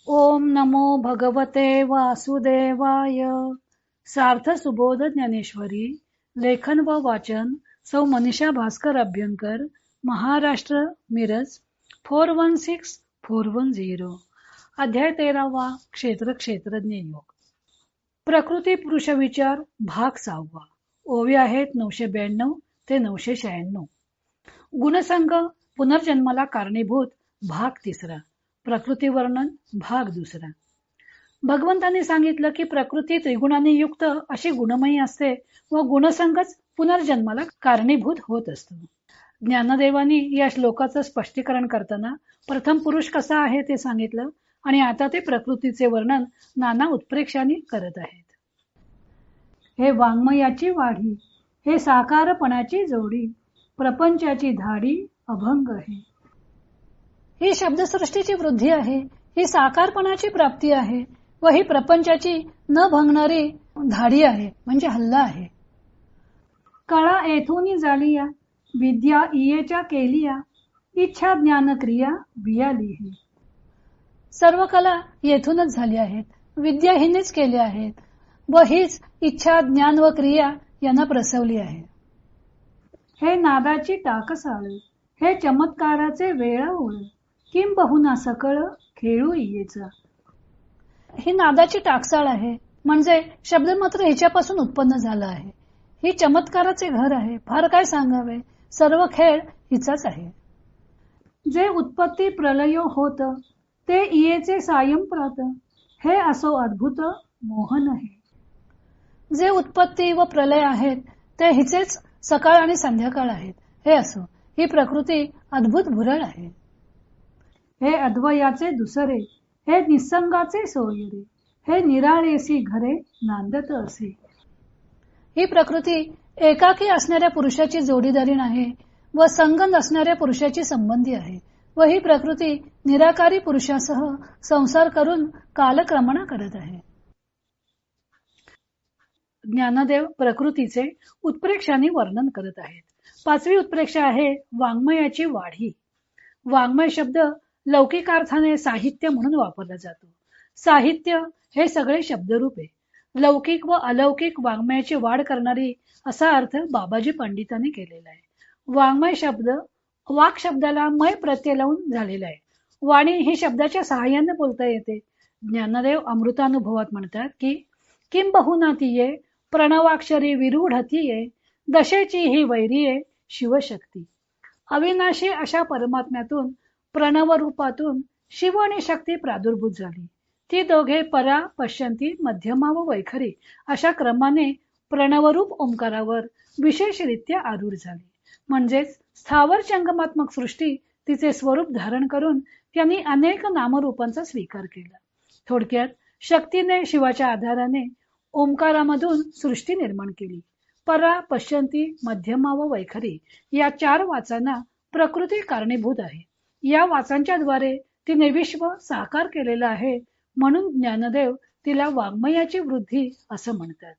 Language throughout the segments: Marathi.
ओम नमो भगवते वासुदेवाय. सार्थ सुबोध ज्ञानेश्वरी. लेखन व वाचन सौ मनीषा भास्कर अभ्यंकर, महाराष्ट्र, मिरज 416410. अध्याय 13वा. क्षेत्र क्षेत्रज्ञ योग. प्रकृती पुरुष विचार भाग 6. ओवी आहेत 992 ते 996. गुणसंग पुनर्जन्माला कारणीभूत भाग 3. प्रकृती वर्णन भाग 2. भगवंतांनी सांगितलं की प्रकृती त्रिगुणांनी युक्त अशी गुणमयी असते व गुणसंगच पुनर्जन्माला कारणीभूत होत असतो. ज्ञानदेवांनी या श्लोकाचं स्पष्टीकरण करताना प्रथम पुरुष कसा आहे ते सांगितलं आणि आता ते प्रकृतीचे वर्णन नाना उत्प्रेक्षांनी करत आहेत. हे वाङ्मयाची वाढी, हे साकारपणाची जोडी, प्रपंचाची धाडी अभंग आहे. ही शब्दसृष्टीची वृद्धी आहे, ही साकारपणाची प्राप्ती आहे व ही प्रपंचाची न भंगणारी धाडी आहे म्हणजे हल्ला आहे. कळा येथून झालिया, विद्या इयेच्या केलिया, इच्छा ज्ञान क्रिया बियाली हे. सर्व कला येथूनच झाली आहेत, विद्या हिनेच केल्या आहेत व हीच इच्छा ज्ञान व क्रिया यांना प्रसवली आहे. हे नादाची टाकसाळ, हे चमत्काराचे वेळ ओळ, किंबहुना सकळ खेळू इयेचा. ही नादाची टाकसाळ आहे म्हणजे शब्द मात्र हिच्यापासून उत्पन्न झाला आहे. ही चमत्काराचे घर आहे, फार काय सांगावे, सर्व खेळ हिचाच आहे. जे उत्पत्ती प्रलय होत, ते इयेचे सायंप्रात, हे असो अद्भुत मोहन आहे. जे उत्पत्ती व प्रलय आहेत ते हिचेच सकाळ आणि संध्याकाळ आहेत, हे असो ही प्रकृती अद्भुत भुरळ आहे. हे अद्वयाचे दुसरे, हे निसंगाचे सोयरे, हे निराळेसी घरे नांदत असे. ही प्रकृती एकाकी असणाऱ्या पुरुषाची जोडीदारी आहे व संग नसणाऱ्या पुरुषाची संबंधी आहे व ही प्रकृती निराकारी पुरुषासह संसार करून कालक्रमणा करत आहे. ज्ञानदेव प्रकृतीचे उत्प्रेक्षाने वर्णन करत आहेत. 5वी उत्प्रेक्षा आहे वाङ्मयाची वाढी. वाङ्मय शब्द लौकिकार्थाने साहित्य म्हणून वापरला जातो. साहित्य हे सगळे शब्दरूप आहे. लौकिक व अलौकिक वाङ्मयाची वाढ करणारी असा अर्थ बाबाजी पंडितांनी केलेला आहे. वाङ्मय शब्द वाक शब्दाला मय प्रत्यय लावून झालेला आहे. वाणी ही शब्दाच्या सहाय्याने बोलता येते. ज्ञानदेव अमृतानुभवात म्हणतात की किंबहुना तिये प्रणवाक्षरी विरूढतीये, दशेची ही वैरिये शिवशक्ती. अविनाशी अशा परमात्म्यातून प्रणव रूपातून शिव आणि शक्ती प्रादुर्भूत झाली. ती दोघे परा पश्यंती मध्यमा व वैखरी अशा क्रमाने प्रणवरूप ओंकारावर विशेषरित्या आरूढ झाली. म्हणजेच स्थावर जंगमात्मक सृष्टी तिचे स्वरूप धारण करून त्यांनी अनेक नामरूपांचा स्वीकार केला. थोडक्यात शक्तीने शिवाच्या आधाराने ओंकारामधून सृष्टी निर्माण केली. परा पश्यंती मध्यमा व वैखरी या 4 वाचांना प्रकृती कारणीभूत आहे. या वाचांच्या द्वारे तिने विश्व साकार केलेलं आहे म्हणून ज्ञानदेव तिला वाङ्मयाची वृद्धी असं म्हणतात.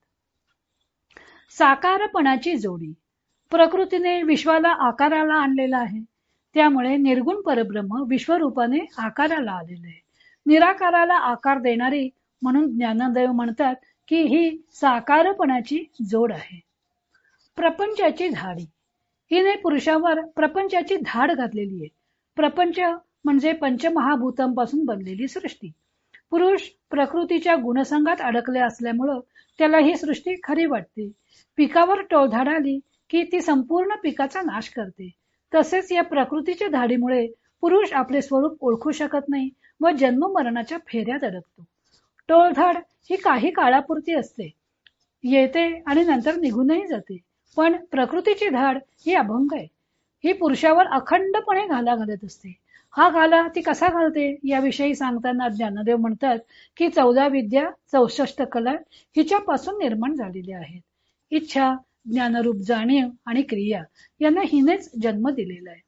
साकारपणाची जोडी. प्रकृतीने विश्वाला आकाराला आणलेला आहे, त्यामुळे निर्गुण परब्रह्म विश्वरूपाने आकाराला आलेले आहे. निराकाराला आकार देणारी म्हणून ज्ञानदेव म्हणतात की ही साकारपणाची जोड आहे. प्रपंचाची धाडी. हिने पुरुषावर प्रपंचाची धाड घातलेली आहे. प्रपंच म्हणजे पंचमहाभूतांपासून बनलेली सृष्टी. पुरुष प्रकृतीच्या गुणसंगात अडकले असल्यामुळं त्याला ही सृष्टी खरी वाटते. पिकावर टोळधाड आली की ती संपूर्ण पिकाचा नाश करते. तसेच या प्रकृतीच्या धाडीमुळे पुरुष आपले स्वरूप ओळखू शकत नाही व जन्म मरणाच्या फेऱ्यात अडकतो. टोळधाड ही काही काळापुरती असते, येते आणि नंतर निघूनही जाते. पण प्रकृतीची धाड ही अभंग आहे. ही पुरुषावर अखंडपणे घाला घालत असते. हा घाला ती कसा घालते याविषयी सांगताना ज्ञानदेव म्हणतात की 14 विद्या 64 कला हिच्यापासून निर्माण झालेल्या आहेत. इच्छा ज्ञानरूप जाणीव आणि क्रिया यांना हिनेच जन्म दिलेला आहे.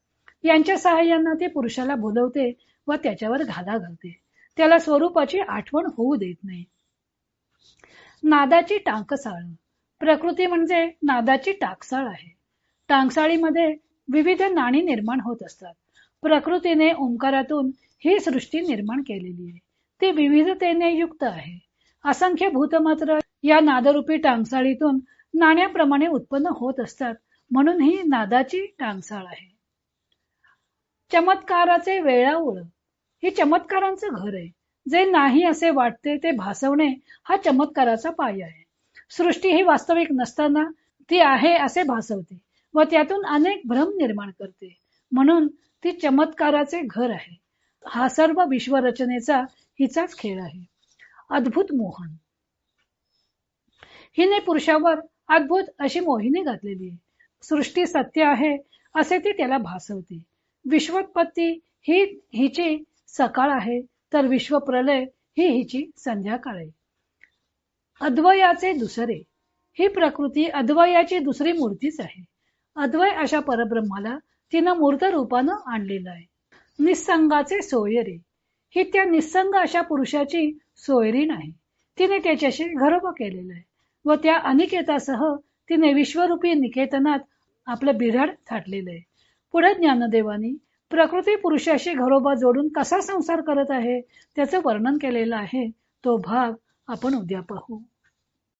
यांच्या सहाय्याने ती पुरुषाला बोलवते व त्याच्यावर घाला घालते. त्याला स्वरूपाची आठवण होऊ देत नाही. नादाची टांकसाळ. प्रकृती म्हणजे नादाची टाकसाळ आहे. टांगसाळीमध्ये विविध नाणी निर्माण होत असतात. प्रकृतीने ओंकारातून ही सृष्टी निर्माण केलेली आहे. ती विविधतेने युक्त आहे. असंख्य भूतमात्र या नादरूपी टांगसाळीतून नाण्याप्रमाणे उत्पन्न होत असतात, म्हणून ही नादाची टांगसाळ आहे. चमत्काराचे वेळाओळ ही चमत्कारांचं घर आहे. जे नाही असे वाटते ते भासवणे हा चमत्काराचा पाया आहे. सृष्टी ही वास्तविक नसताना ती आहे असे भासवते व त्यातून अनेक भ्रम निर्माण करते, म्हणून ती चमत्काराचे घर आहे. हा सर्व विश्वरचनेचा हिचाच खेळ आहे. अद्भुत मोहन हिने पुरुषावर अद्भुत अशी मोहिनी घातलेली आहे. सृष्टी सत्य आहे असे ती त्याला भासवते. विश्वोत्पत्ती ही हिची सकाळ आहे, तर विश्वप्रलय ही हिची संध्याकाळ आहे. अद्वयाचे दुसरे ही प्रकृती अद्वयाची दुसरी मूर्तीच आहे. अद्वय अशा परब्रह्माला तिनं मूर्त रूपानं आणलेलं आहे. निसंगाचे सोयरे ही त्या निसंग अशा पुरुषाची सोयरी नाही. तिने त्याच्याशी घरोबा केलेलं आहे व त्या अनिकेतासह तिने विश्वरूपी निकेतनात आपलं बिऱ्हाड थाटलेलं आहे. पुढे ज्ञानदेवानी प्रकृती पुरुषाशी घरोबा जोडून कसा संसार करत आहे त्याचं वर्णन केलेलं आहे. तो भाग आपण उद्या पाहू.